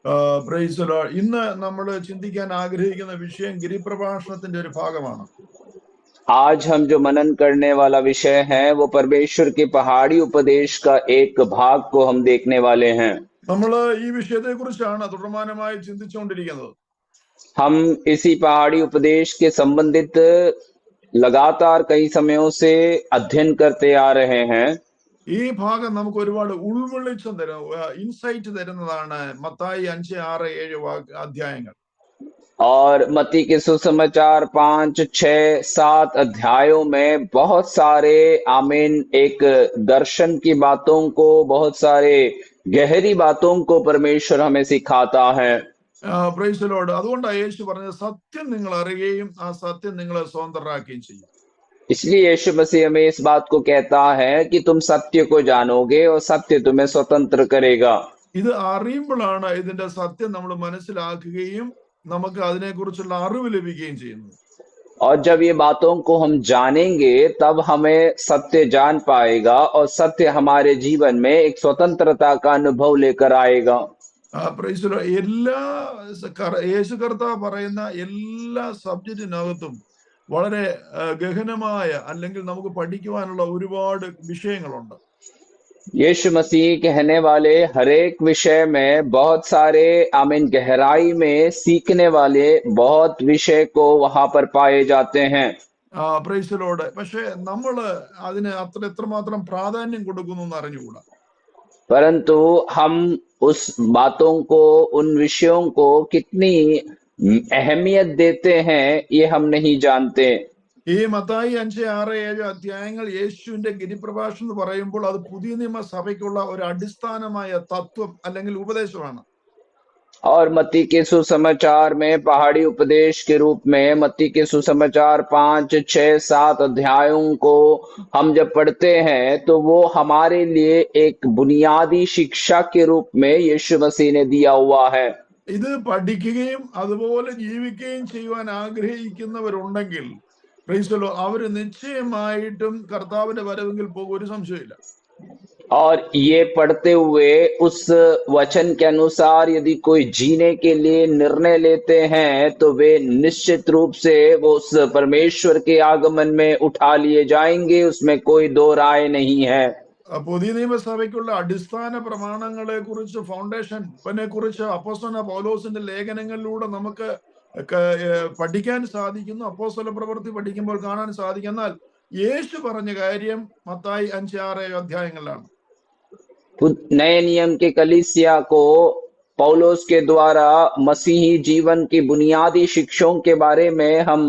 Praise the Lord. ഇന്ന് നമ്മൾ ചിന്തിക്കാൻ ആഗ്രഹിക്കുന്ന വിഷയം ഗിരിപ്രഭാഷണത്തിന്റെ ഒരു ഭാഗമാണ്. आज हम जो मनन करने वाला विषय है वो परमेश्वर के पहाड़ी उपदेश का एक भाग को हम देखने वाले हैं। നമ്മൾ ഈ വിഷയത്തെ കുറിച്ചാണ് തുടർമാനമായി ചിന്തിച്ചുകൊണ്ടിരിക്കുന്നത്. हम इसी पहाड़ी उपदेश के संबंधित लगातार कई समयों से अध्ययन करते आ रहे हैं। ഈ ഭാഗം നമുക്ക് ഒരുപാട് ഉൾവെളിച്ചം ഇൻസൈറ്റ് തരുന്നതാണ്. മത്തായി 5, 6, 7 അധ്യായങ്ങൾ. और मत्ती के सुसमाचार 5, 6, 7 अध्यायों में बहुत सारे आमीन एक दर्शन की बातों को, बहुत सारे गहरी बातों को परमेश्वर हमें सिखाता है। Praise the Lord. അതുകൊണ്ടാണ് യേശു പറഞ്ഞത്, സത്യം നിങ്ങൾ അറിയുകയും ആ സത്യം നിങ്ങളെ സ്വതന്ത്രരാക്കുകയും ചെയ്യും. इसलिए यीशु मसीह हमें इस बात को कहता है कि तुम सत्य को जानोगे और सत्य तुम्हें स्वतंत्र करेगा। ഇത് അറിയുമ്പോഴാണ് ഇതിന്റെ സത്യം നമ്മൾ മനസ്സിലാക്കുകയും നമുക്ക് അതിനെക്കുറിച്ചുള്ള അറിവ് ലഭിക്കുകയും ചെയ്യുന്നത്. और जब ये बातों को हम जानेंगे तब हमें सत्य जान पाएगा और सत्य हमारे जीवन में एक स्वतंत्रता का अनुभव लेकर आएगा। Praise the Lord. എല്ലാ യേശു കർത്താവ് പറയുന്ന എല്ലാ സബ്ജക്റ്റിനകത്തും വളരെ ഗഹനമായ അല്ലെങ്കിൽ നമുക്ക് പഠിക്കുവാനുള്ള ഒരുപാട് വിഷയങ്ങളുണ്ട്. यीशु मसीह कहने वाले हर एक विषय में बहुत सारे आमीन गहराई में सीखने वाले बहुत विषय को वहां पर पाए जाते हैं। Praise the Lord. പക്ഷെ നമ്മൾ അതിന് എത്രമാത്രം പ്രാധാന്യം കൊടുക്കുന്നു എന്ന് അറിഞ്ഞുകൂടാ. परंतु हम उस बातों को, उन विषयों को कितनी अहमियत देते हैं ये हम नहीं जानते। ഈ മത്തായി 5, 6, 7 അധ്യായങ്ങൾ യേശുവിന്റെ ഗിരിപ്രഭാഷണം എന്ന് പറയുമ്പോൾ അത് പുതിയ നിയമസഭയ്ക്കുള്ള ഒരു അടിസ്ഥാനമായ തത്വം അല്ലെങ്കിൽ ഉപദേശമാണ്. और मत्ती के सुसमाचार में पहाड़ी उपदेश के रूप में मत्ती के सुसमाचार 5, 6, 7 अध्यायों को हम जब पढ़ते हैं तो वो हमारे लिए एक बुनियादी शिक्षा के रूप में यीशु मसीह ने दिया हुआ है। ഇത് പഠിക്കുകയും അതുപോലെ ജീവിക്കുകയും ചെയ്യുവാൻ ആഗ്രഹിക്കുന്നവരുണ്ടെങ്കിൽ പ്രൈസ് ദി ലോർഡ്, അവര് നിശ്ചയമായിട്ടും കർത്താവിന്റെ വരവെങ്കിൽ പോകും, ഒരു സംശയമില്ല. और ये पढ़ते हुए उस वचन के अनुसार यदि कोई जीने के लिए निर्णय लेते हैं तो वे निश्चित रूप से वो उस परमेश्वर के आगमन में उठा लिए जाएंगे, उसमें कोई दो राय नहीं है। പുതിയ നിയമസഭയ്ക്കുള്ള അടിസ്ഥാന പ്രമാണങ്ങളെ കുറിച്ച്, ഫൗണ്ടേഷനെ കുറിച്ച് അപ്പോസ്തലനായ പൗലോസിന്റെ ലേഖനങ്ങളിലൂടെ നമുക്ക് പഠിക്കാൻ സാധിക്കുന്നു. അപ്പോസ്തല പ്രവൃത്തി പഠിക്കുമ്പോൾ കാണാൻ സാധിക്കും. എന്നാൽ യേശു പറഞ്ഞ കാര്യം മത്തായി 5, 6 അധ്യായങ്ങളിലാണ്. नए नियम के कलीसिया को पौलोस के द्वारा मसीही जीवन की बुनियादी शिक्षाओं के बारे में हम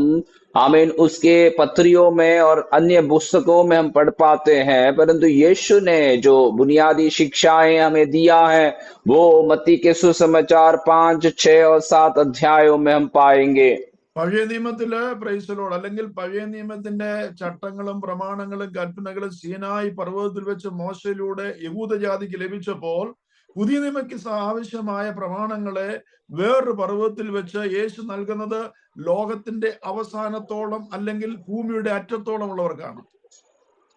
आमीन उसके पत्रियों में और अन्य पुस्तकों में हम पढ़ पाते हैं, परंतु यीशु ने जो बुनियादी शिक्षाएं हमें दिया है वो मत्ती के सुसमाचार 5, 6 और 7 अध्यायों में हम पाएंगे। പഴയ നിയമത്തില് പ്രൈസ് ദി ലോർഡ് അല്ലെങ്കിൽ പഴയ നിയമത്തിന്റെ ചട്ടങ്ങളും പ്രമാണങ്ങളും കൽപ്പനകളും സീനായി പർവ്വതത്തിൽ വെച്ച് മോശയിലൂടെ യഹൂദജാതിക്ക് ലഭിച്ചപ്പോൾ പുതിയ നിയമയ്ക്ക് ആവശ്യമായ പ്രമാണങ്ങളെ വേറൊരു പർവ്വതത്തിൽ വെച്ച് യേശു നൽകുന്നത് ലോകത്തിന്റെ അവസാനത്തോളം അല്ലെങ്കിൽ ഭൂമിയുടെ അറ്റത്തോളം ഉള്ളവർക്കാണ്.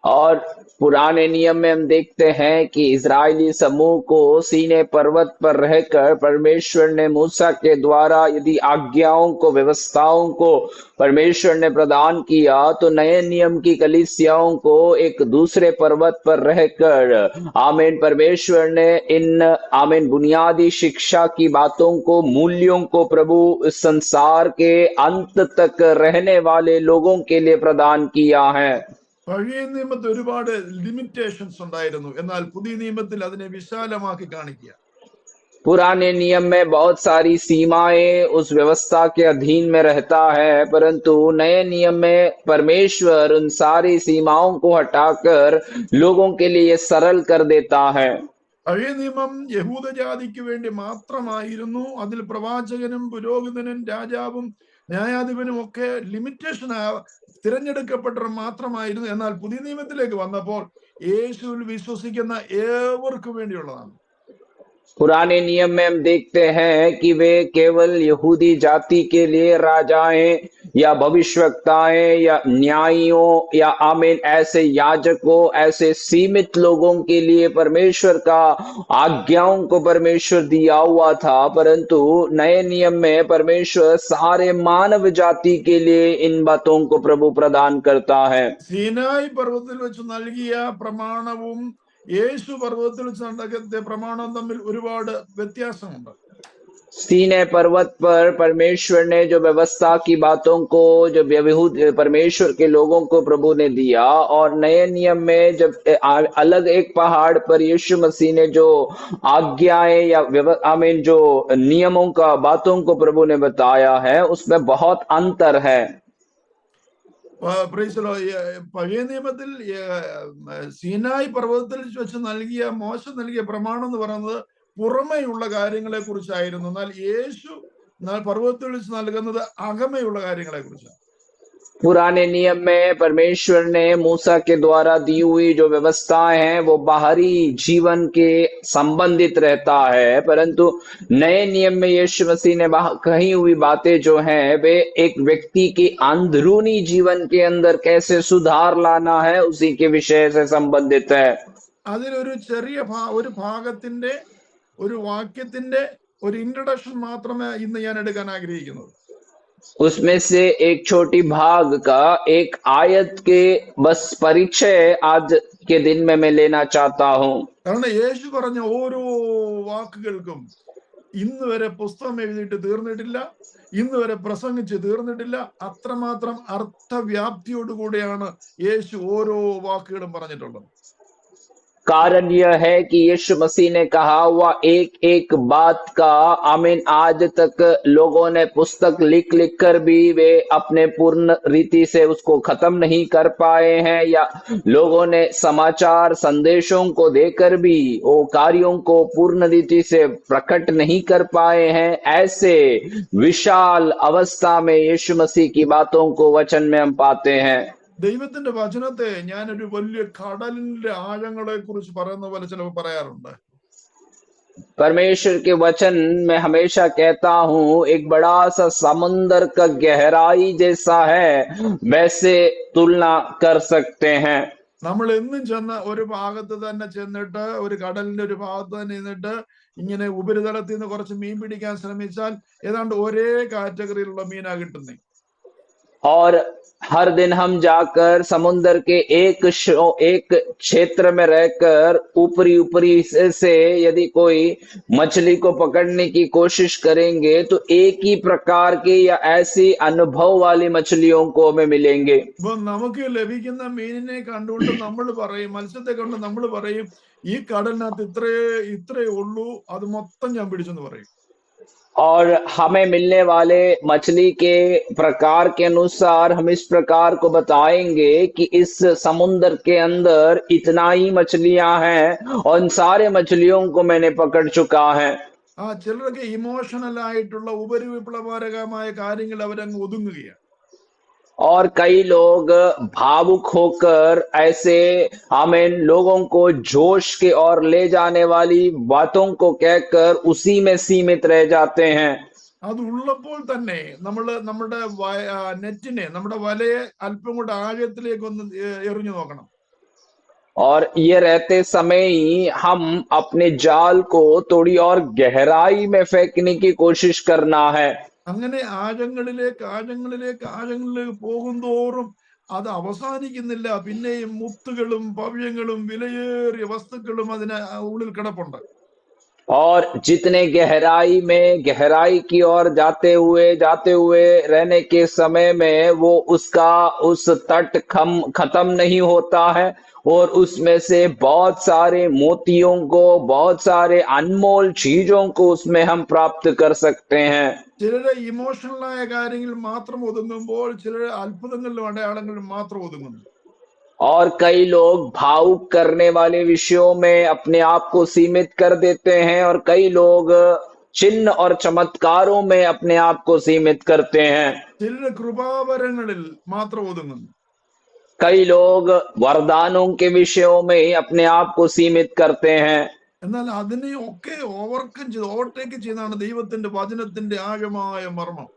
और पुराने नियम में हम देखते हैं कि इजरायली समूह को सीने पर्वत पर रहकर परमेश्वर ने मूसा के द्वारा यदि आज्ञाओं को, व्यवस्थाओं को परमेश्वर ने प्रदान किया तो नए नियम की कलीसियाओं को एक दूसरे पर्वत पर रहकर आमीन परमेश्वर ने इन आमीन बुनियादी शिक्षा की बातों को, मूल्यों को प्रभु इस संसार के अंत तक रहने वाले लोगों के लिए प्रदान किया है। പഴയ നിയമത്തിൽ ഒരുപാട് ലിമിറ്റേഷൻസ് ഉണ്ടായിരുന്നു, എന്നാൽ പുതിയ നിയമത്തിൽ അതിനെ വിശാലമാക്കി കാണിക്കുക. पुराने नियम में बहुत सारी सीमाएं उस व्यवस्था के अधीन में रहता है, परंतु नए नियम में परमेश्वर उन सारी सीमाओं को हटाकर लोगों के लिए सरल कर देता है। പഴയ നിയമം യഹൂദജാതിക്ക് വേണ്ടി മാത്രമായിരുന്നു. അതിൽ പ്രവാചകനും പുരോഹിതനും രാജാവും ന്യായാധിപനും ഒക്കെ ലിമിറ്റേഷൻ തിരഞ്ഞെടുക്കപ്പെട്ടവർ മാത്രമായിരുന്നു. എന്നാൽ പുതിയ നിയമത്തിലേക്ക് വന്നപ്പോൾ യേശുവിൽ വിശ്വസിക്കുന്ന ഏവർക്കും വേണ്ടിയുള്ളതാണ്. पुराने नियम में हम देखते हैं कि वे केवल यहूदी जाति के लिए राजाएं या भविष्यवक्ताएं या न्यायियों या आमीन ऐसे याजकों ऐसे सीमित लोगों के लिए परमेश्वर का आज्ञाओं को परमेश्वर दिया हुआ था, परंतु नए नियम में परमेश्वर सारे मानव जाति के लिए इन बातों को प्रभु प्रदान करता है। സീനായി പർവ്വതത്തിൽ വെച്ച് നൽകിയ പ്രമാണവും യേശു പർവ്വതത്തിൽ വെച്ച് നടത്തിയ പ്രമാണവും തമ്മിൽ ഒരുപാട് വ്യത്യാസമുണ്ട്. सीनै पर्वत पर परमेश्वर ने जो व्यवस्था की बातों को जो यहूद परमेश्वर के लोगों को प्रभु ने दिया, और नए नियम में जब अलग एक पहाड़ पर यीशु मसीह ने जो आज्ञाएं या आमीन जो नियमों का बातों को प्रभु ने बताया है, उसमें बहुत अंतर है। പഴയ നിയമത്തിൽ സീനായി പർവ്വതത്തിൽ വെച്ച് നൽകിയ മോശ നൽകിയ പ്രമാണം എന്ന് പറയുന്നത് പുറമെയുള്ള കാര്യങ്ങളെ കുറിച്ചായിരുന്നു. എന്നാൽ യേശു പർവ്വതത്തിൽ വെച്ച് നൽകുന്നത് അകമയുള്ള കാര്യങ്ങളെ കുറിച്ചാണ്. पुराने नियम में परमेश्वर ने मूसा के द्वारा दी हुई जो व्यवस्थाएं हैं वो बाहरी जीवन के संबंधित रहता है, परंतु नए नियम में यीशु मसीह ने कही हुई बातें जो हैं वे एक व्यक्ति के अंदरूनी जीवन के अंदर कैसे सुधार लाना है उसी के विषय से संबंधित है। അതിലൊരു ചെറിയ ഒരു ഭാഗത്തിന്റെ ഒരു വാക്യത്തിന്റെ ഒരു ഇൻട്രൊഡക്ഷൻ മാത്രമേ ഇന്ന് ഞാൻ എടുക്കാൻ ആഗ്രഹിക്കുന്നത്. उसमें से एक छोटी भाग का एक आयत के बस परिचय आज के दिन में मैं लेना चाहता हूं। കാരണം യേശു പറഞ്ഞ ഓരോ വാക്കുകൾക്കും ഇന്ന് വരെ പുസ്തകം എഴുതിയിട്ട് തീർന്നിട്ടില്ല, ഇന്ന് വരെ പ്രസംഗിച്ച് തീർന്നിട്ടില്ല. അത്രമാത്രം അർത്ഥവ്യാപ്തിയോടുകൂടിയാണ് യേശു ഓരോ വാക്കുകളും പറഞ്ഞിട്ടുള്ളത്. कारण यह है कि यीशु मसीह ने कहा हुआ एक एक बात का आमीन आज तक लोगों ने पुस्तक लिख लिख कर भी वे अपने पूर्ण रीति से उसको खत्म नहीं कर पाए हैं, या लोगों ने समाचार संदेशों को देकर भी वो कार्यों को पूर्ण रीति से प्रकट नहीं कर पाए हैं। ऐसे विशाल अवस्था में यीशु मसीह की बातों को वचन में हम पाते हैं। ദൈവത്തിന്റെ വചനത്തെ ഞാനൊരു വലിയ കടലിന്റെ ആഴങ്ങളെ കുറിച്ച് പറയുന്ന പോലെ ചിലപ്പോൾ പറയാറുണ്ട്. परमेश्वर के वचन में हमेशा कहता हूं एक बड़ा सा समुंदर का गहराई जैसा है, वैसे तुलना कर सकते हैं। നമ്മൾ എന്നും ചെന്ന ഒരു ഭാഗത്ത് തന്നെ ചെന്നിട്ട് ഒരു കടലിന്റെ ഒരു ഭാഗത്ത് തന്നെ നിന്നിട്ട് ഇങ്ങനെ ഉപരിതലത്തിൽ നിന്ന് കുറച്ച് മീൻ പിടിക്കാൻ ശ്രമിച്ചാൽ ഏതാണ്ട് ഒരേ കാറ്റഗറിയിലുള്ള മീനാ കിട്ടുന്നത്. और हर दिन हम जाकर समुन्दर के एक क्षेत्र में रहकर ऊपरी से यदि कोई मछली को पकड़ने की कोशिश करेंगे तो एक ही प्रकार के या ऐसी अनुभव वाली मछलियों को हमें मिलेंगे। ഇപ്പൊ നമുക്ക് ലഭിക്കുന്ന മീനിനെ കണ്ടുകൊണ്ട് നമ്മൾ പറയും, മത്സ്യത്തെ കണ്ട് നമ്മൾ പറയും ഈ കടലിനകത്ത് ഇത്രേ ഉള്ളൂ, അത് മൊത്തം ഞാൻ പിടിച്ചെന്ന് പറയും. और हमें मिलने वाले मछली के प्रकार के अनुसार हम इस प्रकार को बताएंगे कि इस समुद्र के अंदर इतना ही मछलियां हैं और इन सारे मछलियों को मैंने पकड़ चुका है। ചിലരൊക്കെ ഇമോഷണൽ ആയിട്ടുള്ള ഉപരിവിപ്ലവകരമായ കാര്യങ്ങൾ അവരങ്ങ് ഒതുങ്ങുകയാണ്. और कई लोग भावुक होकर ऐसे आमीन लोगों को जोश के और ले जाने वाली बातों को कहकर उसी में सीमित रह जाते हैं। അത് ഉള്ളപ്പോൾ തന്നെ നമ്മുടെ നെറ്റിനെ നമ്മുടെ വലയെ അല്പം കൂടെ ആഴത്തിലേക്ക് ഒന്ന് എറിഞ്ഞു നോക്കണം. और ये रहते समय ही हम अपने जाल को थोड़ी और गहराई में फेंकने की कोशिश करना है। അങ്ങനെ ആഴങ്ങളിലേക്ക് പോകുന്തോറും അത് അവസാനിക്കുന്നില്ല. പിന്നെയും മുത്തുകളും ഭവ്യങ്ങളും വിലയേറിയ വസ്തുക്കളും അതിന് ഉള്ളിൽ കിടപ്പുണ്ട്. और जितने गहराई की ओर जाते हुए रहने के समय में वो उस तट खत्म नहीं होता है, और उसमें से बहुत सारे मोतियों को बहुत सारे अनमोल चीजों को उसमें हम प्राप्त कर सकते हैं। ചിലര് ഇമോഷണലായ കാര്യങ്ങളിൽ മാത്രം ഒതുങ്ങുമ്പോൾ ചിലര് അത്ഭുതങ്ങളിലും അടയാളങ്ങളിലും മാത്രം ഒതുങ്ങുന്നു. और कई लोग भावुक करने वाले विषयों में अपने आप को सीमित कर देते हैं, और कई लोग चिन्ह और चमत्कारों में अपने आप को सीमित करते हैं। ചിലര് കൃപാവരങ്ങളിൽ മാത്രം ഒതുങ്ങുന്നു. कई लोग वरदानों के विषयों में अपने आप को सीमित करते हैं। എന്നാൽ അതിനെ ഒക്കെ ഓവർടേക്ക് ചെയ്യുന്നതാണ് ദൈവത്തിന്റെ വചനത്തിന്റെ ആഴമായ മർമ്മം.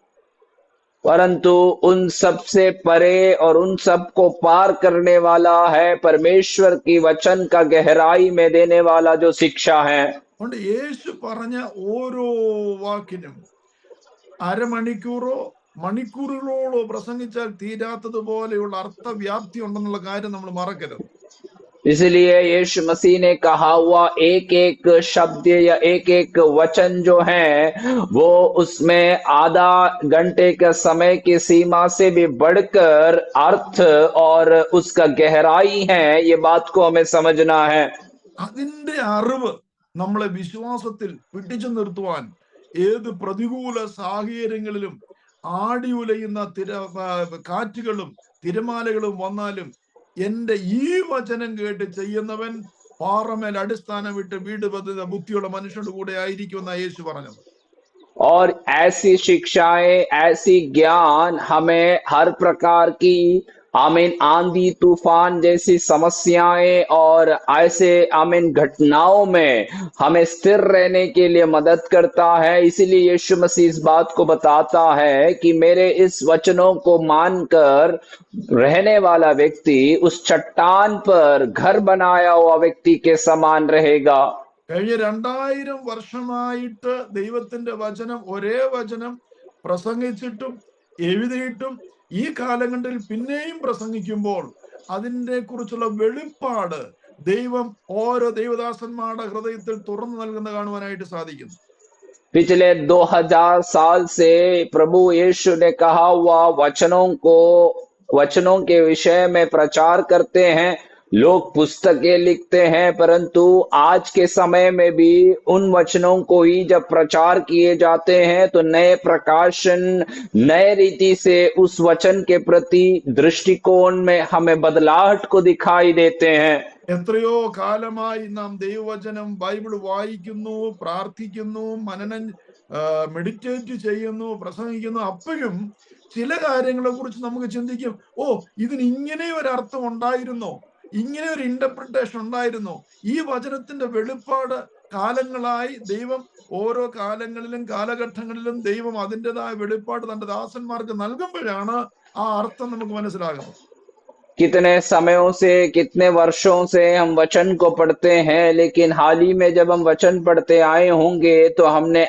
परंतु उन सब से परे और उन सब को पार करने वाला है परमेश्वर की वचन का गहराई में देने वाला जो शिक्षा है। അതുകൊണ്ട് യേശു പറഞ്ഞ ഓരോ വാക്കിനും അരമണിക്കൂറോ മണിക്കൂറുകളോളോ പ്രസംഗിച്ചാൽ തീരാത്തതുപോലെയുള്ള അർത്ഥവ്യാപ്തി ഉണ്ടെന്നുള്ള കാര്യം നമ്മൾ മറക്കരുത്. इसलिए यीशु मसीह ने कहा हुआ एक एक शब्द या एक एक वचन जो है वो उसमें आधा घंटे का समय की सीमा से भी बढ़कर अर्थ और उसका गहराई है, ये बात को हमें समझना है। അതിന്റെ അറിവ് നമ്മളെ വിശ്വാസത്തിൽ പിടിച്ചു നിർത്തുവാൻ ഏത് പ്രതികൂല സാഹചര്യങ്ങളിലും ആടി ഉലയുന്ന കാറ്റുകളും തിരമാലകളും വന്നാലും എന്റെ ഈ വചനം കേട്ട് ചെയ്യുന്നവൻ പാറമേൽ അടിസ്ഥാനം വിട്ട് വീട് പദ്ധതി ബുദ്ധിയുള്ള മനുഷ്യരുടെ കൂടെ ആയിരിക്കുമെന്ന യേശു പറഞ്ഞത്. और ऐसी शिक्षाएं, ऐसी ज्ञान हमें हर प्रकार की आमीन आंधी तूफान जैसी समस्याएं और ऐसे आमीन घटनाओं में हमें स्थिर रहने के लिए मदद करता है। इसीलिए यीशु मसीह इस बात को बताता है कि मेरे इस वचनों को मानकर रहने वाला व्यक्ति उस चट्टान पर घर बनाया हुआ व्यक्ति के समान रहेगा। കഴിഞ്ഞ 2000 വർഷമായിട്ട് ദൈവത്തിന്റെ വചനം ഒരേ വചനം പ്രസംഗിച്ചിട്ടും എഴുതിയിട്ടും ഈ കാലങ്ങളിൽ പിന്നെയും പ്രസംഗിക്കുമ്പോൾ അതിനെ കുറിച്ചുള്ള വെളിപ്പാട് ദൈവം ഓരോ ദൈവദാസന്മാരുടെ ഹൃദയത്തിൽ തുറന്നു നൽകുന്ന കാണുവാനായിട്ട് സാധിക്കുന്നു. पिछले 2000 साल से प्रभु यीशु ने कहा हुआ वचनों के विषय में प्रचार करते हैं, लोग पुस्तकें लिखते हैं, परंतु आज के समय में भी उन वचनों को ही जब प्रचार किए जाते हैं तो नए प्रकाशन, नए रीति से उस वचन के प्रति दृष्टिकोण में हमें बदलाहट को दिखाई देते हैं। എത്രയോ കാലമായി നാം ദൈവവചനം ബൈബിൾ വായിക്കുന്നു, പ്രാർത്ഥിക്കുന്നു, മെഡിറ്റേറ്റ് ചെയ്യുന്നു, പ്രസംഗിക്കുന്നു. അപ്പോഴും ചില കാര്യങ്ങളെ കുറിച്ച് നമുക്ക് ചിന്തിക്കും, ഓ ഇതിന് ഇങ്ങനെ ഒരു അർത്ഥം ഉണ്ടായിരുന്നോ, ഇങ്ങനെ ഒരു ഇന്റർപ്രിട്ടേഷൻ ഉണ്ടായിരുന്നു. ഈ വചനത്തിന്റെ വെളിപ്പാട് കാലങ്ങളായി ദൈവം ഓരോ കാലങ്ങളിലും കാലഘട്ടങ്ങളിലും ദൈവം അതിൻ്റെതായ വെളിപ്പാട് തന്റെ ദാസന്മാർക്ക് നൽകുമ്പോഴാണ് ആ അർത്ഥം നമുക്ക് മനസ്സിലാകുന്നത്. कितने समयों से, कितने वर्षों से हम वचन को पढ़ते हैं, लेकिन हाल ही में जब हम वचन पढ़ते आए होंगे तो हमने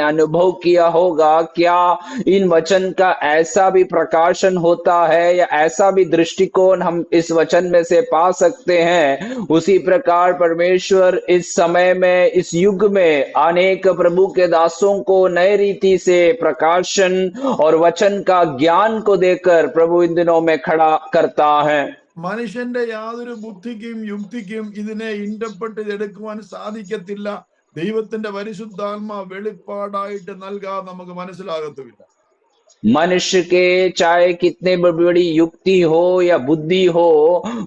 अनुभव किया होगा, क्या इन वचन का ऐसा भी प्रकाशन होता है या ऐसा भी दृष्टिकोण हम इस वचन में से पा सकते हैं। उसी प्रकार परमेश्वर इस समय में, इस युग में अनेक प्रभु के दासों को नए रीति से प्रकाशन और वचन का ज्ञान को देकर प्रभु इन दिनों में खड़ा करता है। മനുഷ്യന്റെ യാതൊരു ബുദ്ധിക്കും യുക്തിക്കും ഇതിനെ ഇന്റർപ്രറ്റ് ചെയ്തെടുക്കുവാൻ സാധിക്കത്തില്ല. ദൈവത്തിന്റെ പരിശുദ്ധാത്മാ വെളിപ്പാടായിട്ട് നൽകാൻ നമുക്ക് മനസ്സിലാകത്തുമില്ല. मनुष्य के चाहे कितने बड़ी युक्ति हो या बुद्धि हो,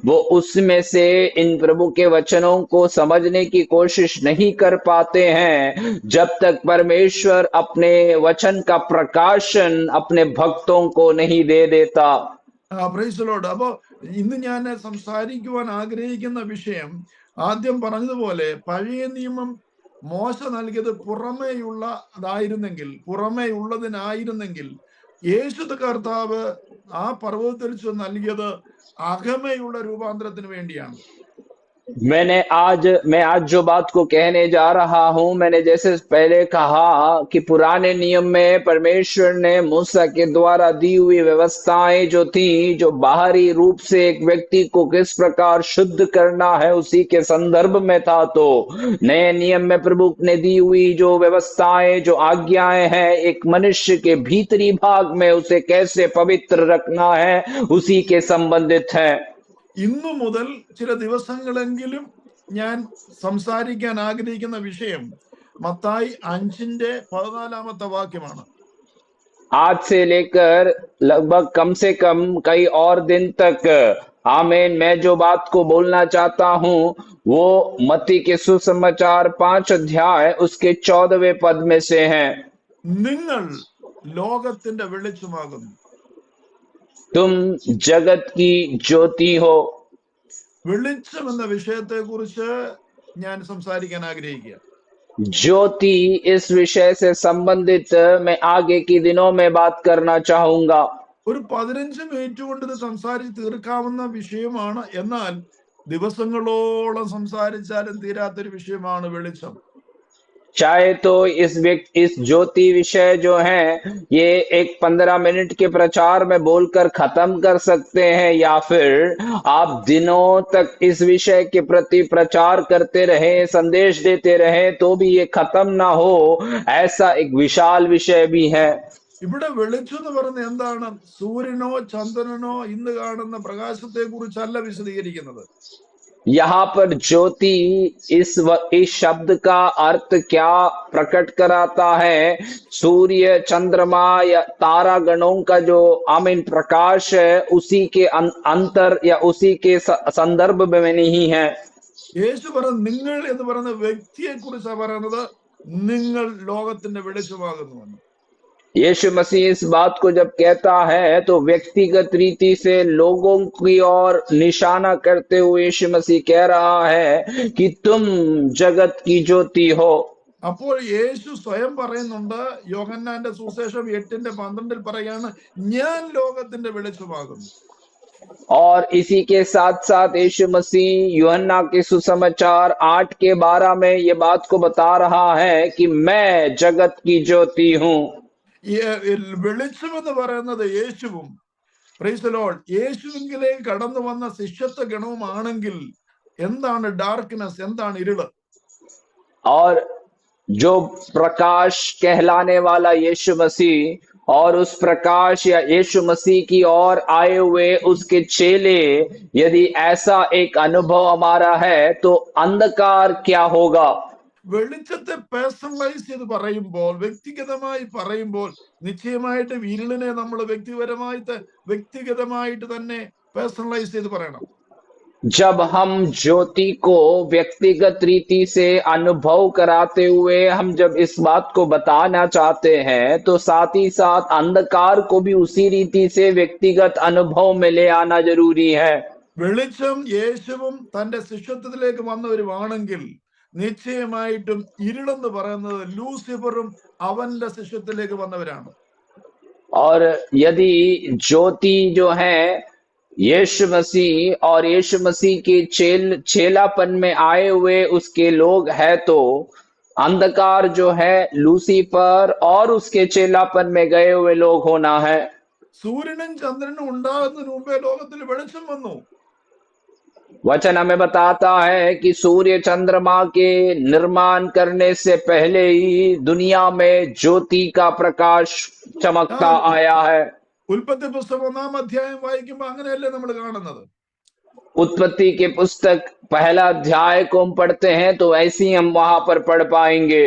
वो उसमें से इन प्रभु के वचनों को समझने की कोशिश नहीं कर पाते हैं जब तक परमेश्वर अपने वचन का प्रकाशन अपने भक्तों को नहीं दे देता। Praise the Lord. അപ്പോ ഇന്ന് ഞാൻ സംസാരിക്കുവാൻ ആഗ്രഹിക്കുന്ന വിഷയം ആദ്യം പറഞ്ഞതുപോലെ പഴയ നിയമം മോശ നൽകിയത് പുറമേയുള്ളതിനായിരുന്നെങ്കിൽ യേശു കർത്താവ് ആ പർവ്വതത്തിൽ വെച്ച് നൽകിയത് അകമയുള്ള രൂപാന്തരത്തിന് വേണ്ടിയാണ്. मैं आज जो बात को कहने जा रहा हूं, मैंने जैसे पहले कहा कि पुराने नियम में परमेश्वर ने मूसा के द्वारा दी हुई व्यवस्थाएं जो थी, जो बाहरी रूप से एक व्यक्ति को किस प्रकार शुद्ध करना है उसी के संदर्भ में था, तो नए नियम में प्रभु ने दी हुई जो व्यवस्थाएं, जो आज्ञाएं हैं, एक मनुष्य के भीतरी भाग में उसे कैसे पवित्र रखना है उसी के संबंधित है। ഇന്നു മുതൽ ചില ദിവസങ്ങളെങ്കിലും ഞാൻ സംസാരിക്കാൻ ആഗ്രഹിക്കുന്ന വിഷയം മത്തായി 5:14 വാക്യമാണ്. आज से लेकर लगभग कम से कम कई और दिन तक आमीन, मैं जो बात को बोलना चाहता हूं वो मत्ती के सुसमाचार 5 अध्याय उसके 14वें पद में से है। നിങ്ങൾ ലോകത്തിന്റെ വെളിച്ചമാകുന്നു. तुम जगत की ज्योति हो। വെളിച്ചം എന്ന വിഷയത്തെ കുറിച്ച് ഞാൻ സംസാരിക്കാൻ ആഗ്രഹിക്കുക. ज्योति इस विषय से संबंधित मैं आगे के दिनों में बात करना चाहूंगा. ഒരു 15 മിനിറ്റ് കൊണ്ട് ഇത് സംസാരിച്ച് തീർക്കാവുന്ന വിഷയമാണ്. എന്നാൽ ദിവസങ്ങളോളം സംസാരിച്ചാലും തീരാത്തൊരു വിഷയമാണ് വെളിച്ചം. चाहे तो इस ज्योति विषय जो है ये एक 15 मिनट के प्रचार में बोलकर खत्म कर सकते हैं, या फिर आप दिनों तक इस विषय के प्रति प्रचार करते रहे, संदेश देते रहे, तो भी ये खत्म ना हो. ऐसा एक विशाल विषय भी है. ഇവിടെ വെളിച്ചം എന്ന് പറയുന്നത് എന്താണ്? സൂര്യനോ ചന്ദ്രനോ ഇന്ന് കാണുന്ന പ്രകാശത്തെ കുറിച്ചല്ല വിശദീകരിക്കുന്നത്. यहाँ पर ज्योति इस शब्द का अर्थ क्या प्रकट कराता है? सूर्य, चंद्रमा या तारा गणों का जो प्रकाश है, उसी के अंतर या उसी के संदर्भ में नहीं है. യേശു പറയുന്നത് നിങ്ങൾ എന്ന് പറയുന്ന വ്യക്തിയെ കുറിച്ചാണ് പറയുന്നത്, നിങ്ങൾ ലോകത്തിന്റെ വെളിച്ചമാകുന്നുവെന്ന്. यीशु मसीह इस बात को जब कहता है तो व्यक्तिगत रीति से लोगों की ओर निशाना करते हुए यीशु मसीह कह रहा है कि तुम जगत की ज्योति हो. അപ്പോൾ യേശു സ്വയം പറയുന്നുണ്ട്. യോഹന്നാന്റെ സുവിശേഷം 8:12 പറയാണ്, ഞാൻ ലോകത്തിന്റെ വെളിച്ചമാകുന്നു. और इसी के साथ साथ यीशु मसीह यूहन्ना के सुसमाचार 8:12 में ये बात को बता रहा है कि मैं जगत की ज्योति हूँ. വെളിച്ചം എന്ന് പറയുന്നത് യേശുവും, പ്രൈസ് ദി ലോർഡ്, യേശുവിലേക്ക് കടന്നു വന്ന ശിഷ്യത്വ ഗണവുമാണെങ്കിൽ എന്താണ് ഡാർക്ക്നെസ്, എന്താണ് ഇരുള്? और जो प्रकाश कहलाने वाला यीशु मसीह और उस प्रकाश या यीशु मसीह की ओर आए हुए उसके चेले, यदि ऐसा एक अनुभव हमारा है तो अंधकार क्या होगा? വെളിച്ചത്തെ പേഴ്സണലൈസ് ചെയ്ത് പറയുമ്പോൾ, വ്യക്തിഗതമായി പറയുമ്പോൾ, നിശ്ചയമായിട്ട് ഇരുളിനെ നമ്മൾ വ്യക്തിഗതമായിട്ട് തന്നെ പേഴ്സണലൈസ് ചെയ്ത് പറയണം. जब हम ज्योति को व्यक्तिगत रीति से अनुभव कराते हुए हम जब इस बात को बताना चाहते हैं, तो साथ ही साथ अंधकार को भी उसी रीति से व्यक्तिगत अनुभव में ले आना जरूरी है. വെളിച്ചം യേശുവും തന്റെ ശിഷ്യത്വത്തിലേക്ക് വന്നവരുമാണെങ്കിൽ നിശ്ചയമായിട്ടും ഇരുളെന്ന് പറയുന്നത് ലൂസിഫറും അവന്റെ ശിഷ്യത്തിലേക്ക് വന്നവരാണ്. और यदि ज्योति जो है यीशु मसीह और यीशु मसीह के चेलापन में आए हुए उसके लोग है, तो अंधकार जो है लूसीफर और उसके चेलापन में गए हुए लोग होना है. സൂര്യനും ചന്ദ്രനും ഉണ്ടാകുന്നതിന് മുമ്പേ ലോകത്തിൽ വെളിച്ചം വന്നു. वचन हमें बताता है कि सूर्य चंद्रमा के निर्माण करने से पहले ही दुनिया में ज्योति का प्रकाश चमकता आया है. ഉൽപ്പത്തി പുസ്തകം 1-ാം അധ്യായം വായിക്കുമ്പോൾ അങ്ങനെയല്ലേ നമ്മൾ കാണുന്നത്? उत्पत्ति के पुस्तक 1 अध्याय को हम पढ़ते हैं तो ऐसे ही हम वहां पर पढ़ पाएंगे.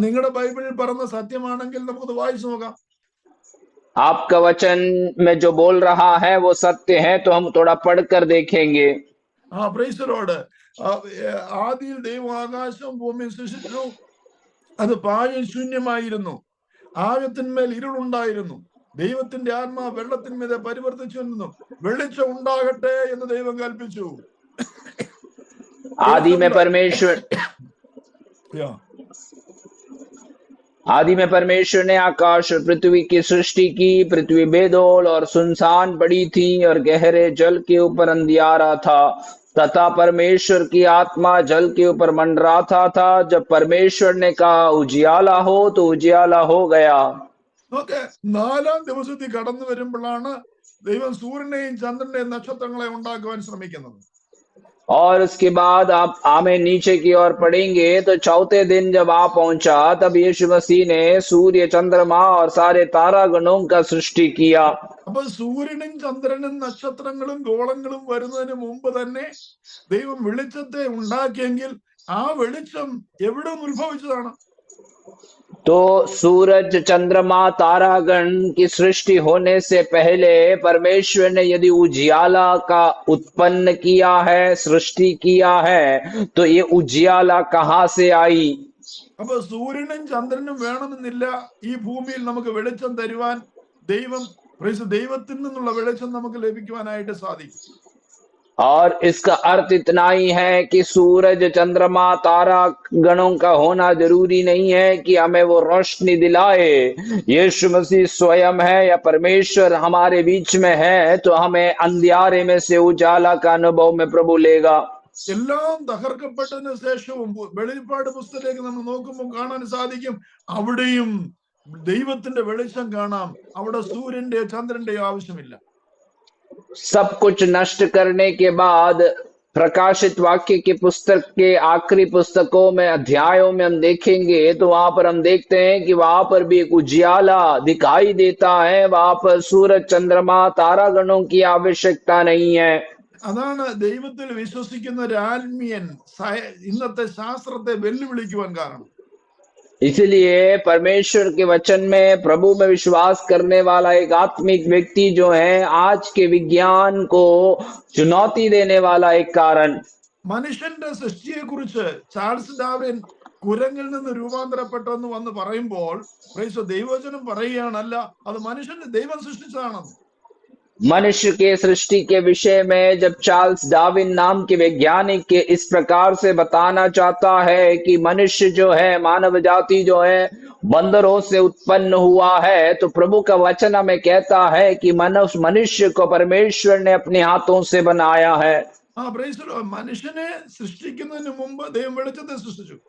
നിങ്ങളുടെ ബൈബിളിൽ പറഞ്ഞ സത്യമാണെങ്കിൽ നമുക്കത് വായിച്ചു നോക്കാം. आपका वचन में जो बोल रहा है वो सत्य है, तो हम थोड़ा पढ़कर देखेंगे. Praise the Lord. ആദിയിൽ ദൈവം ആകാശവും ഭൂമിയും സൃഷ്ടിച്ചു. അത് പാഴും ശൂന്യമായിരുന്നു. ആഴത്തിന്മേൽ ഇരുളുണ്ടായിരുന്നു. ദൈവത്തിന്റെ ആത്മാ വെള്ളത്തിന്മീതെ പരിവർത്തിച്ചു നിന്നു. വെളിച്ചം ഉണ്ടാകട്ടെ എന്ന് ദൈവം കൽപ്പിച്ചു. आदि में परमेश्वर ने आकाश और पृथ्वी की सृष्टि की. पृथ्वी बेदौल और सुनसान पड़ी थी और गहरे जल के ऊपर अंधियारा था, तथा परमेश्वर की आत्मा जल के ऊपर मंडराता था. जब परमेश्वर ने कहा उजियाला हो, तो उजियाला हो गया. ഓക്കെ, 4-ാം ദിവസത്തിൽ കടന്നു വരുമ്പോഴാണ് ദൈവം സൂര്യനെയും ചന്ദ്രനെയും നക്ഷത്രങ്ങളെ ഉണ്ടാക്കുവാൻ ശ്രമിക്കുന്നത്. और उसके बाद आप आमे नीचे की ओर पढ़ेंगे तो चौथे दिन जब आप पहुंचा, तब यीशु मसीह ने सूर्य, चंद्रमा और सारे तारागणों का सृष्टि किया. അപ്പൊ സൂര്യനും ചന്ദ്രനും നക്ഷത്രങ്ങളും ഗോളങ്ങളും വരുന്നതിന് മുമ്പ് തന്നെ ദൈവം വെളിച്ചത്തെ ഉണ്ടാക്കിയെങ്കിൽ ആ വെളിച്ചം എവിടെ നിന്ന് ഉത്ഭവിച്ചതാണ്? तो सूरज, चंद्रमा, तारागण की सृष्टि होने से पहले परमेश्वर ने यदि उजियाला का उत्पन्न किया है, सृष्टि किया है, तो ये उजियाला कहाँ से आई? അപ്പൊ സൂര്യനും ചന്ദ്രനും വേണമെന്നില്ല ഈ ഭൂമിയിൽ നമുക്ക് വെളിച്ചം തരുവാൻ. ദൈവത്തിൽ നിന്നുള്ള വെളിച്ചം നമുക്ക് ലഭിക്കുവാനായിട്ട് സാധിക്കും. और इसका अर्थ इतना ही है कि सूरज, चंद्रमा, तारा गणों का होना जरूरी नहीं है कि हमें वो रोशनी दिलाए। यीशु मसीह स्वयं है या परमेश्वर हमारे बीच में है तो हमें अंधियारे में से उजाला का अनुभव में प्रभु लेगा। എല്ലാം തകർക്കപ്പെട്ടതിന് ശേഷവും വെളിപ്പാട് പുസ്തകത്തിലേക്ക് നമ്മൾ നോക്കുമ്പോൾ കാണാൻ സാധിക്കും, അവിടെയും ദൈവത്തിന്റെ വെളിച്ചം കാണാം. അവിടെ സൂര്യന്റെയോ ചന്ദ്രന്റെയോ ആവശ്യമില്ല. सब कुछ नष्ट करने के बाद प्रकाशित वाक्य की पुस्तक के आखिरी पुस्तकों में, अध्यायों में हम देखेंगे तो वहां पर हम देखते हैं कि वहां पर भी एक उजियाला दिखाई देता है। वहां पर सूरज, चंद्रमा, तारागणों की आवश्यकता नहीं है। അതാണ് ദൈവത്തിൽ വിശ്വസിക്കുന്ന ഒരു ആത്മീയൻ ഇന്നത്തെ ശാസ്ത്രത്തെ വെല്ലുവിളിക്കുവാൻ കാരണം. इसलिए परमेश्वर के वचन में प्रभु में विश्वास करने वाला एक आत्मिक व्यक्ति जो है आज के विज्ञान को चुनौती देने वाला एक कारण। മനുഷ്യന്റെ സൃഷ്ടിയെ കുറിച്ച് ചാൾസ് ഡാർവിൻ കുരങ്ങിൽ നിന്ന് രൂപാന്തരപ്പെട്ടെന്ന് വന്ന് പറയുമ്പോൾ ദൈവവചനം പറയുകയാണല്ല, അത് മനുഷ്യന്റെ ദൈവം സൃഷ്ടിച്ചതാണെന്ന്. मनुष्य के सृष्टि के विषय में जब चार्ल्स डार्विन नाम के वैज्ञानिक के इस प्रकार से बताना चाहता है कि मनुष्य जो है, मानव जाति जो है बंदरों से उत्पन्न हुआ है, तो प्रभु का वचन हमें कहता है कि मनुष्य को परमेश्वर ने अपने हाथों से बनाया है। മനുഷ്യനെ സൃഷ്ടിക്കുന്നതിന് മുമ്പ് ദൈവം വെളിച്ചത്തെ സൃഷ്ടിച്ചു.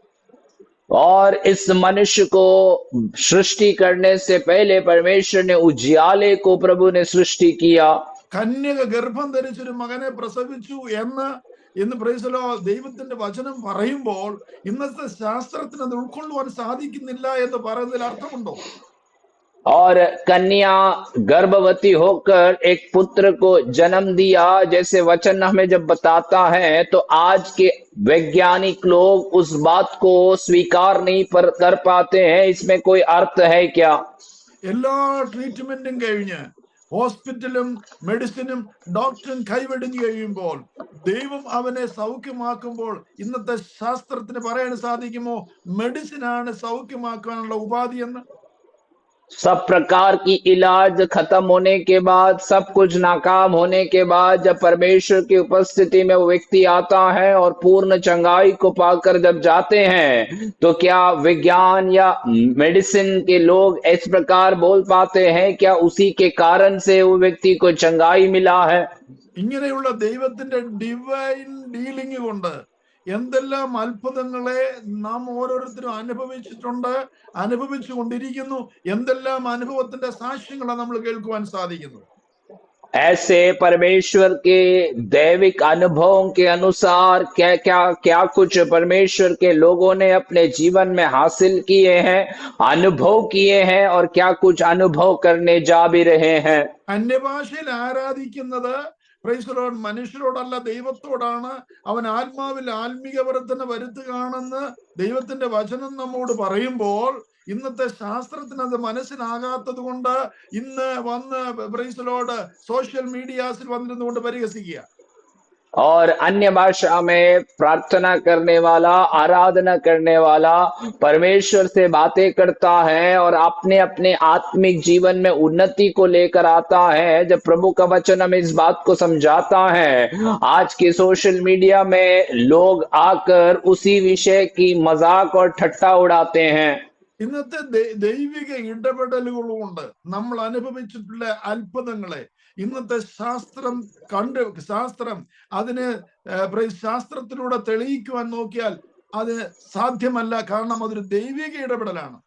और इस मनुष्य को सृष्टि करने से पहले परमेश्वर ने उजियाले को प्रभु ने सृष्टि किया। കന്യക ഗർഭം ധരിച്ചൊരു മകനെ പ്രസവിച്ചു എന്ന് പ്രൈസലോ ദൈവത്തിന്റെ വചനം പറയുമ്പോൾ ഇന്നത്തെ ശാസ്ത്രത്തിന് അത് ഉൾക്കൊള്ളുവാൻ സാധിക്കുന്നില്ല എന്ന് പറയുന്നതിൽ അർത്ഥമുണ്ടോ? और कन्या गर्भवती होकर एक पुत्र को जन्म दिया, जैसे वचन हमें जब बताता है तो आज के वैज्ञानिक लोग उस बात को स्वीकार नहीं कर पाते हैं। इसमें कोई अर्थ है क्या? എല്ലാ ട്രീറ്റ്മെന്റും കഴിഞ്ഞ് ഹോസ്പിറ്റലും മെഡിസിനും ഡോക്ടറും കൈവെടിഞ്ഞു കഴിയുമ്പോൾ ദൈവം അവനെ സൗഖ്യമാക്കുമ്പോൾ ഇന്നത്തെ ശാസ്ത്രത്തിന് പറയാൻ സാധിക്കുമോ മെഡിസിനാണ് സൗഖ്യമാക്കാനുള്ള ഉപാധി എന്ന്? सब प्रकार की इलाज खत्म होने के बाद, सब कुछ नाकाम होने के बाद जब परमेश्वर की उपस्थिति में वो व्यक्ति आता है और पूर्ण चंगाई को पाकर जब जाते हैं, तो क्या विज्ञान या मेडिसिन के लोग इस प्रकार बोल पाते हैं क्या उसी के कारण से वो व्यक्ति को चंगाई मिला है? ഇങ്ങനെയുള്ള ദൈവത്തിന്റെ ഡിവൈൻ ഡീലിംഗ് കൊണ്ട് എന്തെല്ലാം അത്ഭുതങ്ങളെ നാം ഓരോരുത്തരും അനുഭവിച്ചു കൊണ്ടിരിക്കുന്നു, എന്തെല്ലാം അനുഭവത്തിന്റെ സാക്ഷ്യങ്ങളാണ് നമ്മൾ കേൾക്കുവാൻ സാധിക്കുന്നു. ऐसे परमेश्वर के दैविक अनुभवों के अनुसार क्या कुछ परमेश्वर के लोगों ने अपने जीवन में हासिल किए हैं, अनुभव किए हैं, और क्या कुछ अनुभव करने जा भी रहे हैं। അന്യഭാഷയിൽ ആരാധിക്കുന്നത് മനുഷ്യരോടല്ല ദൈവത്തോടാണ്. അവൻ ആത്മാവിൽ ആത്മീക വർധന വരുത്തുകയാണെന്ന് ദൈവത്തിന്റെ വചനം നമ്മോട് പറയുമ്പോൾ ഇന്നത്തെ ശാസ്ത്രത്തിന് അത് മനസ്സിലാകാത്തത് കൊണ്ട് ഇന്ന് വന്ന് സോഷ്യൽ മീഡിയാസിൽ വന്നിരുന്നുകൊണ്ട് പരിഹസിക്കുക. और अन्य भाषा में प्रार्थना करने वाला, आराधना करने वाला परमेश्वर से बातें करता है और अपने अपने आत्मिक जीवन में उन्नति को लेकर आता है। जब प्रभु का वचन हमें इस बात को समझाता है, आज के सोशल मीडिया में लोग आकर उसी विषय की मजाक और ठट्टा उड़ाते हैं। ഇന്നത്തെ ദൈവിക ഇടപെടലുകളുണ്ട് നമ്മൾ അനുഭവിച്ചിട്ടുള്ള അത്ഭുതങ്ങളെ ഇന്നത്തെ ശാസ്ത്രം അതിനെ ശാസ്ത്രത്തിലൂടെ തെളിയിക്കുവാൻ നോക്കിയാൽ അത് സാധ്യമല്ല, കാരണം അതൊരു ദൈവിക ഇടപെടലാണ്.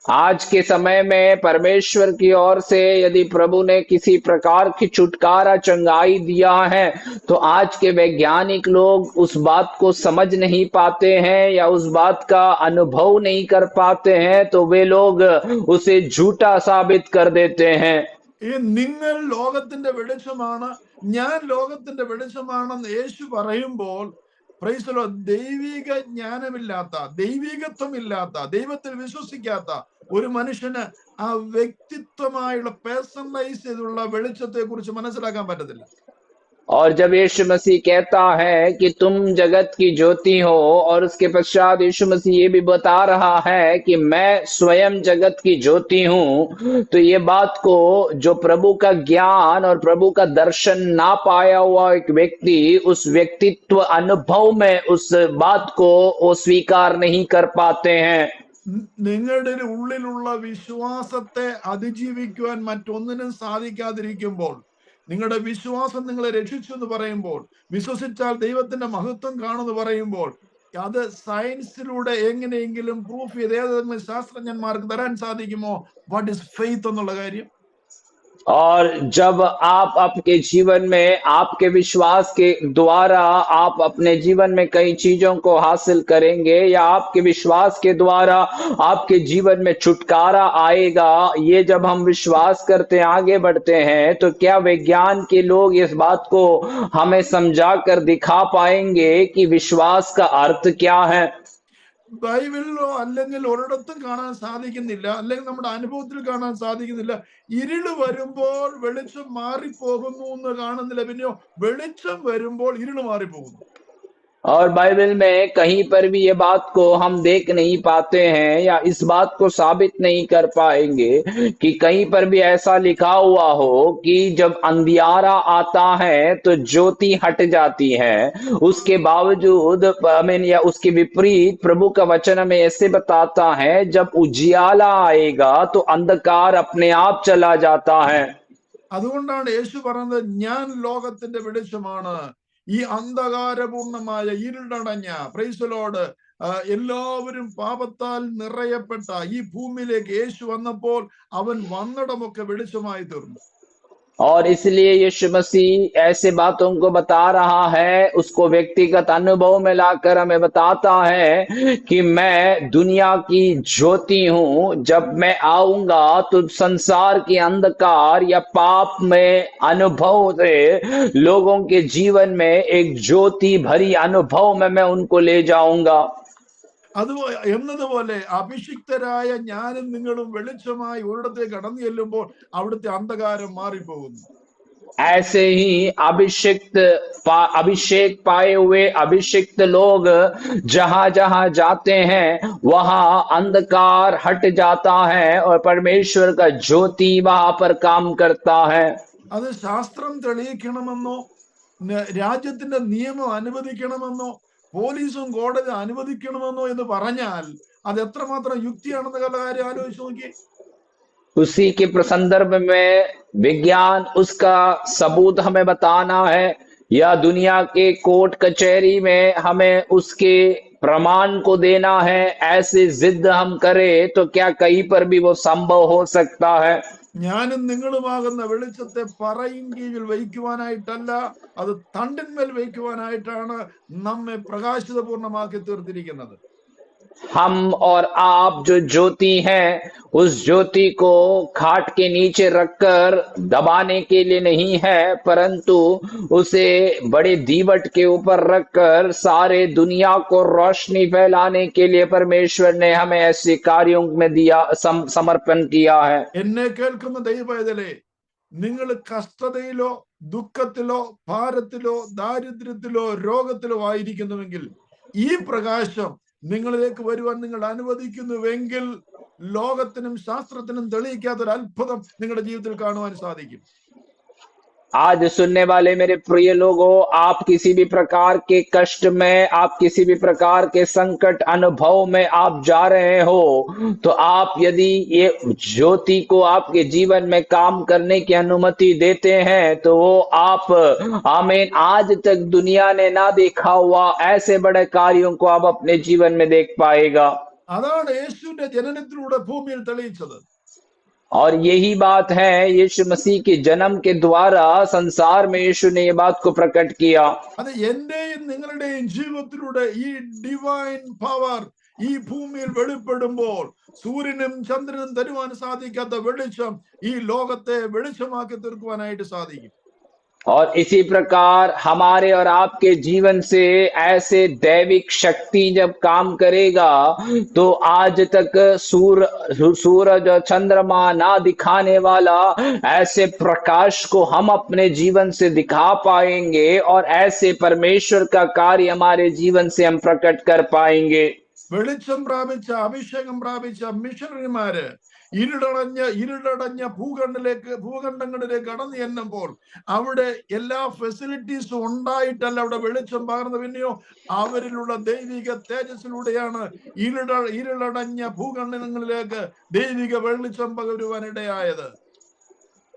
आज के समय में परमेश्वर की ओर से यदि प्रभु ने किसी प्रकार की छुटकारा, चंगाई दिया है, तो आज के वैज्ञानिक लोग उस बात को समझ नहीं पाते हैं या उस बात का अनुभव नहीं कर पाते हैं, तो वे लोग उसे झूठा साबित कर देते हैं। നിങ്ങൾ ലോകത്തിന്റെ വെളിച്ചമാണ്, ഞാൻ ലോകത്തിന്റെ വെളിച്ചമാണെന്ന് യേശു പറയുമ്പോൾ ദൈവിക ജ്ഞാനമില്ലാത്ത, ദൈവികത്വമില്ലാത്ത, ദൈവത്തിൽ വിശ്വസിക്കാത്ത ഒരു മനുഷ്യന് ആ വ്യക്തിത്വമായുള്ള പേഴ്സണലൈസ് ചെയ്തുള്ള വെളിച്ചത്തെ കുറിച്ച് മനസ്സിലാക്കാൻ പറ്റത്തില്ല. और जब यीशु मसीह कहता है कि तुम जगत की ज्योति हो, और उसके पश्चात यीशु मसीह ये भी बता रहा है कि मैं स्वयं जगत की ज्योति हूं, तो ये बात को जो प्रभु का ज्ञान और प्रभु का दर्शन ना पाया हुआ एक व्यक्ति उस व्यक्तित्व अनुभव में उस बात को वो स्वीकार नहीं कर पाते हैं। നിങ്ങളുടെ ഉള്ളിലുള്ള വിശ്വാസത്തെ അതിജീവിക്കുവാൻ മറ്റൊന്നിനും സാധിക്കാതിരിക്കുമ്പോൾ, നിങ്ങളുടെ വിശ്വാസം നിങ്ങളെ രക്ഷിച്ചു എന്ന് പറയുമ്പോൾ, വിശ്വസിച്ചാൽ ദൈവത്തിന്റെ മഹത്വം കാണുമെന്ന് പറയുമ്പോൾ, അത് സയൻസിലൂടെ എങ്ങനെയെങ്കിലും പ്രൂഫ് ചെയ്ത് ഏതെങ്കിലും ശാസ്ത്രജ്ഞന്മാർക്ക് തരാൻ സാധിക്കുമോ വാട്ട് ഇസ് ഫെയ്ത്ത് എന്നുള്ള കാര്യം? और जब आप आपके जीवन में आपके विश्वास के द्वारा आप अपने जीवन में कई चीजों को हासिल करेंगे, या आपके विश्वास के द्वारा आपके जीवन में छुटकारा आएगा, ये जब हम विश्वास करते आगे बढ़ते हैं, तो क्या विज्ञान के लोग इस बात को हमें समझा कर दिखा पाएंगे कि विश्वास का अर्थ क्या है? ബൈബിളിലോ അല്ലെങ്കിൽ ഒരിടത്തും കാണാൻ സാധിക്കുന്നില്ല, അല്ലെങ്കിൽ നമ്മുടെ അനുഭവത്തിൽ കാണാൻ സാധിക്കുന്നില്ല. ഇരുള് വരുമ്പോൾ വെളിച്ചം മാറിപ്പോകുന്നു എന്ന് കാണുന്നില്ല, പിന്നെയോ വെളിച്ചം വരുമ്പോൾ ഇരുള് മാറിപ്പോകുന്നു. और बाइबल में कहीं पर भी ये बात को हम देख नहीं पाते हैं, या इस बात को साबित नहीं कर पाएंगे कि कहीं पर भी ऐसा लिखा हुआ हो कि जब अंधियारा आता है तो ज्योति हट जाती है। उसके बावजूद या उसके विपरीत प्रभु का वचन हमें ऐसे बताता है, जब उजियाला आएगा तो अंधकार अपने आप चला जाता है। അതുകൊണ്ടാണ് യേശു പറഞ്ഞത്, ഞാൻ ലോകത്തിന്റെ വെളിച്ചമാണ്. ഈ അന്ധകാരപൂർണമായ ഇരുടടഞ്ഞ പ്രൈസലോട് എല്ലാവരും പാപത്താൽ നിറയപ്പെട്ട ഈ ഭൂമിയിലേക്ക് യേശു വന്നപ്പോൾ അവൻ വന്നിടമൊക്കെ വെളിച്ചമായി തീർന്നു. और इसलिए यीशु मसीह ऐसे बातों को बता रहा है, उसको व्यक्तिगत अनुभव में लाकर हमें बताता है कि मैं दुनिया की ज्योति हूं। जब मैं आऊंगा तो संसार के अंधकार या पाप में अनुभव से लोगों के जीवन में एक ज्योति भरी अनुभव में मैं उनको ले जाऊंगा। അത് എന്നതുപോലെ അഭിഷിക്തരായ ഞാനും നിങ്ങളും വെളിച്ചമായി ഒരിടത്തേക്ക് കടന്നു ചെല്ലുമ്പോൾ അവിടുത്തെ അന്ധകാരം മാറിപ്പോകുന്നു. ऐसे ही अभिषेक पाए हुए अभिषिक्त लोग जहां जहां जाते हैं वहां अंधकार हट जाता है और परमेश्वर का ज्योति वहां पर काम करता है। അത് ശാസ്ത്രം തെളിയിക്കണമെന്നോ രാജ്യത്തിന്റെ നിയമം അനുവദിക്കണമെന്നോ പോലീസും കോടതി അനുവദിക്കണമെന്നോ എന്ന് പറഞ്ഞാൽ അത് എത്രമാത്രം യുക്തിയാണെന്ന കാര്യം ആലോചിച്ച് നോക്കി. उसी के संदर्भ में विज्ञान उसका सबूत हमें बताना है, या दुनिया के कोर्ट कचहरी में हमें उसके प्रमाण को देना है, ऐसे जिद हम करें तो क्या कहीं पर भी वो संभव हो सकता है? ഞാനും നിങ്ങളുമാകുന്ന വെളിച്ചത്തെ പറയും കീഴിൽ വയ്ക്കുവാനായിട്ടല്ല, അത് തണ്ടിന്മേൽ വയ്ക്കുവാനായിട്ടാണ് നമ്മെ പ്രകാശിതപൂർണമാക്കി തീർത്തിരിക്കുന്നത്. हम और आप जो ज्योति हैं, उस ज्योति को खाट के नीचे रखकर दबाने के लिए नहीं है, परंतु उसे बड़े दीवट के ऊपर रखकर सारे दुनिया को रोशनी फैलाने के लिए परमेश्वर ने हमें ऐसे कार्यों में दिया समर्पण किया है। എന്നെ കേൾക്കുന്ന ദൈവവേദലേ, നിങ്ങൾ കഷ്ടതയിലോ ദുഃഖത്തിലോ ഭാരത്തിലോ ദാരിദ്ര്യത്തിലോ രോഗത്തിലോ ആയിരിക്കുന്നുവെങ്കിൽ ഈ പ്രകാശം നിങ്ങളിലേക്ക് വരുവാൻ നിങ്ങൾ അനുവദിക്കുന്നുവെങ്കിൽ ലോകത്തിനും ശാസ്ത്രത്തിനും തെളിയിക്കാത്തൊരു അത്ഭുതം നിങ്ങളുടെ ജീവിതത്തിൽ കാണുവാൻ സാധിക്കും. आज सुनने वाले मेरे प्रिय लोगों, आप किसी भी प्रकार के कष्ट में, आप किसी भी प्रकार के संकट अनुभव में आप जा रहे हो, तो आप यदि ये ज्योति को आपके जीवन में काम करने की अनुमति देते हैं, तो वो आप आमीन आज तक दुनिया ने ना देखा हुआ ऐसे बड़े कार्यों को आप अपने जीवन में देख पाएगा। അതാണ് യേശുവിന്റെ ജനനത്തിലൂടെ ഭൂമിയിൽ തെളിയിച്ചത്. और यही बात है यीशु मसीह के जन्म के द्वारा संसार में यीशु ने ये बात को प्रकट किया। അത് എന്റെയും നിങ്ങളുടെയും ജീവിതത്തിലൂടെ ഈ ഡിവൈൻ പവർ ഈ ഭൂമിയിൽ വെളിപ്പെടുമ്പോൾ സൂര്യനും ചന്ദ്രനും തരുവാൻ സാധിക്കാത്ത വെളിച്ചം ഈ ലോകത്തെ വെളിച്ചമാക്കി തീർക്കുവാനായിട്ട് സാധിക്കും. और इसी प्रकार हमारे और आपके जीवन से ऐसे दैविक शक्ति जब काम करेगा तो आज तक सूरज और चंद्रमा ना दिखाने वाला ऐसे प्रकाश को हम अपने जीवन से दिखा पाएंगे और ऐसे परमेश्वर का कार्य हमारे जीवन से हम प्रकट कर पाएंगे। വെളിച്ചം പ്രാപിച്ച അഭിഷേകം പ്രാപിച്ച മിഷണറിമാര് ഇരുളടഞ്ഞ ഭൂഖണ്ഡങ്ങളിലേക്ക് കടന്നു ചെല്ലുമ്പോൾ അവിടെ എല്ലാ ഫെസിലിറ്റീസും ഉണ്ടായിട്ടല്ല അവിടെ വെളിച്ചം പകർന്നു, പിന്നെയോ അവരിലുള്ള ദൈവിക തേജസ്സിലൂടെയാണ് ഇരുളടഞ്ഞ ഭൂഖണ്ഡങ്ങളിലേക്ക് ദൈവിക വെളിച്ചം പകരുവാനിടയായത്.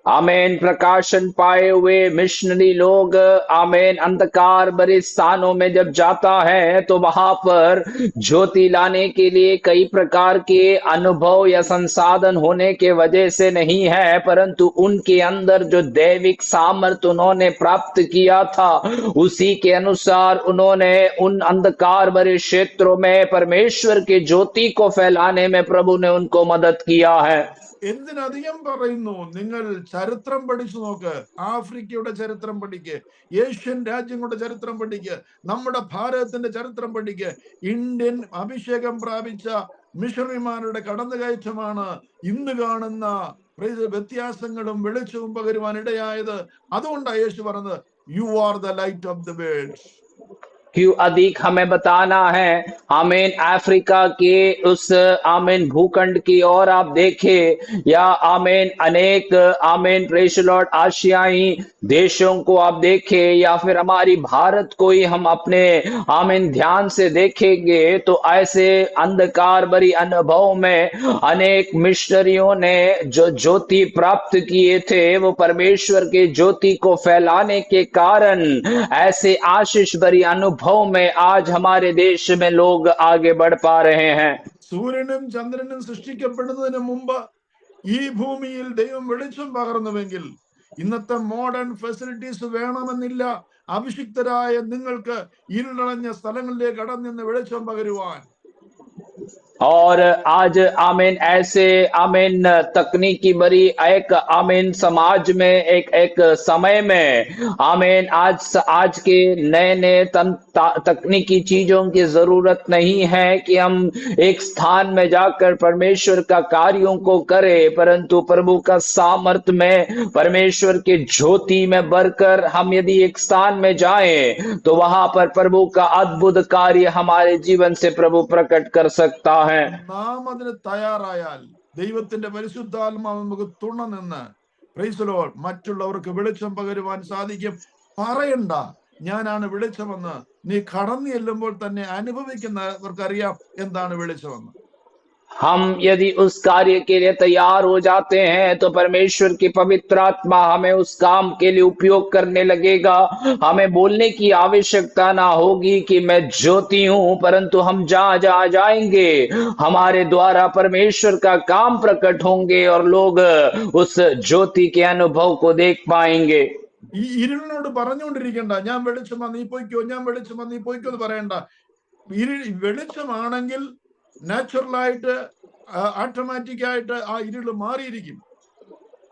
आमेन। प्रकाशन पाए हुए मिशनरी लोग आमेन अंधकार भरे स्थानों में जब जाता है तो वहां पर ज्योति लाने के लिए कई प्रकार के अनुभव या संसाधन होने के वजह से नहीं है, परंतु उनके अंदर जो दैविक सामर्थ्य उन्होंने प्राप्त किया था उसी के अनुसार उन्होंने उन अंधकार भरे क्षेत्रों में परमेश्वर के ज्योति को फैलाने में प्रभु ने उनको मदद किया है। എന്തിനധികം പറയുന്നു, നിങ്ങൾ ചരിത്രം പഠിച്ചു നോക്ക്. ആഫ്രിക്കയുടെ ചരിത്രം പഠിക്ക്, ഏഷ്യൻ രാജ്യങ്ങളുടെ ചരിത്രം പഠിക്ക്, നമ്മുടെ ഭാരതത്തിന്റെ ചരിത്രം പഠിക്ക്. ഇന്ത്യൻ അഭിഷേകം പ്രാപിച്ച മിഷണറിമാരുടെ കടന്നുകയറ്റമാണ് ഇന്ന് കാണുന്ന വ്യത്യാസങ്ങളും വെളിച്ചവും പകരുവാൻ ഇടയായത്. അതുകൊണ്ടാണ് യേശു പറഞ്ഞത്, you are the light of the world. क्यों अधिक हमें बताना है। आमीन। अफ्रीका के उस आमीन भूखंड की ओर आप देखें या आमीन अनेक आमीन प्रेस लॉर्ड आशियाई देशों को आप देखें या फिर हमारी भारत को ही हम अपने आमीन ध्यान से देखेंगे तो ऐसे अंधकार भरी अनुभव में अनेक मिशनरियों ने जो ज्योति प्राप्त किए थे वो परमेश्वर के ज्योति को फैलाने के कारण ऐसे आशीष भरी अनुभव में आज हमारे देश में लोग आगे बढ़ पा रहे हैं। സൂര്യനും ചന്ദ്രനും സൃഷ്ടിക്കപ്പെടുന്നതിന് മുമ്പ് ഈ ഭൂമിയിൽ ദൈവം വെളിച്ചം പകർന്നുവെങ്കിൽ ഇന്നത്തെ മോഡേൺ ഫെസിലിറ്റീസ് വേണമെന്നില്ല അഭിഷിക്തരായ നിങ്ങൾക്ക് ഇരുളടഞ്ഞ സ്ഥലങ്ങളിലേക്ക് കടന്നു വെളിച്ചം പകരുവാൻ। और आज आमीन ऐसे आमीन तकनीकी भरी एक आमीन समाज में एक समय में आमीन आज के नए नए तकनीकी चीजों की जरूरत नहीं है कि हम एक स्थान में जाकर परमेश्वर का कार्यों को करें, परंतु प्रभु का सामर्थ्य में परमेश्वर के ज्योति में भरकर हम यदि एक स्थान में जाएं तो वहां पर प्रभु का अद्भुत कार्य हमारे जीवन से प्रभु प्रकट कर सकता है। നാം അതിന് തയ്യാറായാൽ ദൈവത്തിന്റെ പരിശുദ്ധാത്മാവ് നമുക്ക് തുണ നിന്ന് പ്രൈസ് ദി ലോർഡ് മറ്റുള്ളവർക്ക് വെളിച്ചം പകരുവാൻ സാധിക്കും. പറയണ്ട ഞാനാണ് വെളിച്ചമെന്ന്, നീ കടന്നു ചെല്ലുമ്പോൾ തന്നെ അനുഭവിക്കുന്നവർക്കറിയാം എന്താണ് വെളിച്ചമെന്ന്. हम यदि उस कार्य के लिए तैयार हो जाते हैं तो परमेश्वर की पवित्र आत्मा हमें उस काम के लिए उपयोग करने लगेगा। हमें बोलने की आवश्यकता ना होगी कि मैं ज्योति हूं, परंतु हम जहां जहां जाएंगे हमारे द्वारा परमेश्वर का काम प्रकट होंगे और लोग उस ज्योति के अनुभव को देख पाएंगे। ഈ ഇരുളിനോട് പറഞ്ഞുകൊണ്ടിരിക്കണ്ട ഞാൻ വെളിച്ചമാ നീ പോയിക്കോ, ഞാൻ വെളിച്ചമാ നീ പോയിക്കോ എന്ന് പറയണ്ട. വെളിച്ചമാണെങ്കിൽ നാച്ചുറലായിട്ട് ഓട്ടോമാറ്റിക് ആയിട്ട് ആ ഇരുള് മാറിയിരിക്കും.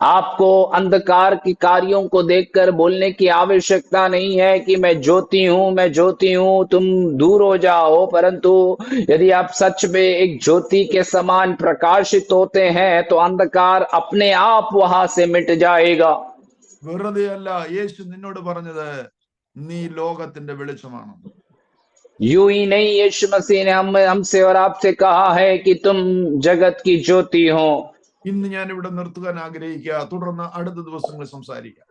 आपको अंधकार के कार्यों को देखकर बोलने की आवश्यकता नहीं है कि मैं ज्योति हूं, तुम दूर हो जाओ, परंतु यदि आप सच में एक ज्योति के समान प्रकाशित होते हैं तो अंधकार अपने आप वहां से मिट जाएगा। വെറുതെ അല്ല യേശു നിന്നോട് പറഞ്ഞത് നീ ലോകത്തിന്റെ വെളിച്ചമാണ്. यूं ही नहीं, यीशु मसीह ने हमसे और आपसे कहा है कि तुम जगत की ज्योति हो। ഇന്ന് ഞാൻ ഇവിടെ നിർത്തുവാൻ ആഗ്രഹിക്കുക, തുടർന്ന് അടുത്ത ദിവസങ്ങളിൽ സംസാരിക്കാം.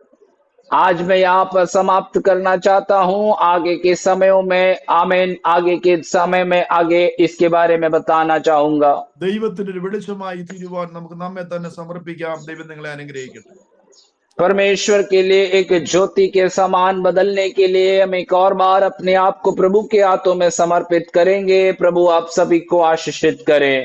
आज मैं यहाँ पर समाप्त करना चाहता हूँ। आगे के समयों में आमीन आगे के समय में आगे इसके बारे में बताना चाहूंगा। ദൈവത്തിന്റെ ഒരു വെളിച്ചമായി തീരുവാൻ നമുക്ക് നമ്മെ തന്നെ സമർപ്പിക്കാം. ദൈവം നിങ്ങളെ അനുഗ്രഹിക്കട്ടെ. परमेश्वर के लिए एक ज्योति के समान बदलने के लिए हम एक और बार अपने आप को प्रभु के हाथों में समर्पित करेंगे। प्रभु आप सभी को आशीषित करें।